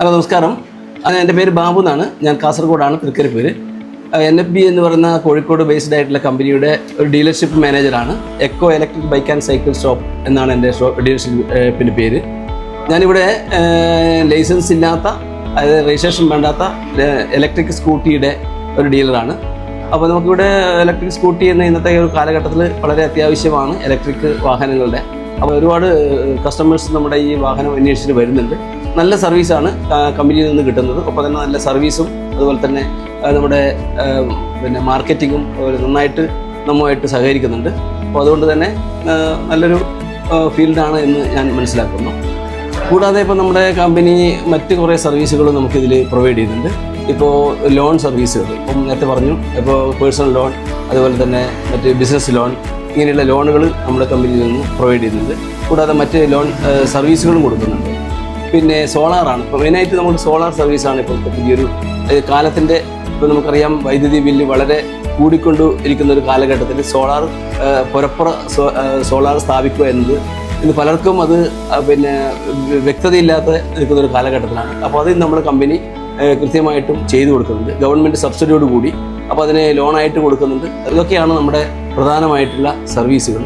Hello നമസ്കാരം. എൻ്റെ പേര് ബാബു എന്നാണ്. ഞാൻ കാസർഗോഡാണ്, തൃക്കരിപ്പൂര്. NFB എന്ന് പറയുന്ന കോഴിക്കോട് ബേസ്ഡ് ആയിട്ടുള്ള കമ്പനിയുടെ ഒരു ഡീലർഷിപ്പ് മാനേജറാണ്. Eco electric bike and cycle shop എന്നാണ് എൻ്റെ ഡീലർഷിപ്പിൻ്റെ പേര്. ഞാനിവിടെ ലൈസൻസ് ഇല്ലാത്ത, അതായത് രജിസ്ട്രേഷൻ വേണ്ടാത്ത ഇലക്ട്രിക് സ്കൂട്ടിയുടെ ഒരു ഡീലറാണ്. അപ്പോൾ നമുക്കിവിടെ ഇലക്ട്രിക് സ്കൂട്ടി എന്ന ഇന്നത്തെ ഒരു കാലഘട്ടത്തിൽ വളരെ അത്യാവശ്യമാണ് ഇലക്ട്രിക് വാഹനങ്ങളുടെ. അപ്പോൾ ഒരുപാട് കസ്റ്റമേഴ്സ് നമ്മുടെ ഈ വാഹനം അന്വേഷിച്ചിട്ട് വരുന്നുണ്ട്. നല്ല സർവീസാണ് കമ്പനിയിൽ നിന്ന് കിട്ടുന്നത്. ഒപ്പം തന്നെ നല്ല സർവീസും അതുപോലെ തന്നെ നമ്മുടെ മാർക്കറ്റിങ്ങും നന്നായിട്ട് നമ്മുമായിട്ട് സഹകരിക്കുന്നുണ്ട്. അപ്പോൾ അതുകൊണ്ട് തന്നെ നല്ലൊരു ഫീൽഡാണ് എന്ന് ഞാൻ മനസ്സിലാക്കുന്നു. കൂടാതെ ഇപ്പോൾ നമ്മുടെ കമ്പനി മറ്റ് കുറേ സർവീസുകളും നമുക്കിതിൽ പ്രൊവൈഡ് ചെയ്യുന്നുണ്ട്. ഇപ്പോൾ ലോൺ സർവീസുകൾ, ഇപ്പം നേരത്തെ പറഞ്ഞു, ഇപ്പോൾ പേഴ്സണൽ ലോൺ, അതുപോലെ തന്നെ മറ്റ് ബിസിനസ് ലോൺ, ഇങ്ങനെയുള്ള ലോണുകൾ നമ്മുടെ കമ്പനിയിൽ നിന്ന് പ്രൊവൈഡ് ചെയ്യുന്നുണ്ട്. കൂടാതെ മറ്റ് ലോൺ സർവീസുകളും കൊടുക്കുന്നുണ്ട്. പിന്നെ സോളാറാണ് ഇപ്പോൾ മെയിനായിട്ട് നമുക്ക് സോളാർ സർവീസാണ് ഇപ്പോഴത്തെ പുതിയൊരു കാലത്തിൻ്റെ. ഇപ്പോൾ നമുക്കറിയാം, വൈദ്യുതി ബില്ല് വളരെ കൂടിക്കൊണ്ട് ഇരിക്കുന്ന ഒരു കാലഘട്ടത്തിൽ സോളാർ സ്ഥാപിക്കുക എന്നത് ഇന്ന് പലർക്കും അത് വ്യക്തതയില്ലാത്ത നിൽക്കുന്നൊരു കാലഘട്ടത്തിലാണ്. അപ്പോൾ അത് നമ്മുടെ കമ്പനി കൃത്യമായിട്ടും ചെയ്തു കൊടുക്കുന്നുണ്ട്, ഗവൺമെൻറ് സബ്സിഡിയോട് കൂടി. അപ്പോൾ അതിനെ ലോണായിട്ട് കൊടുക്കുന്നുണ്ട്. ഇതൊക്കെയാണ് നമ്മുടെ പ്രധാനമായിട്ടുള്ള സർവീസുകൾ.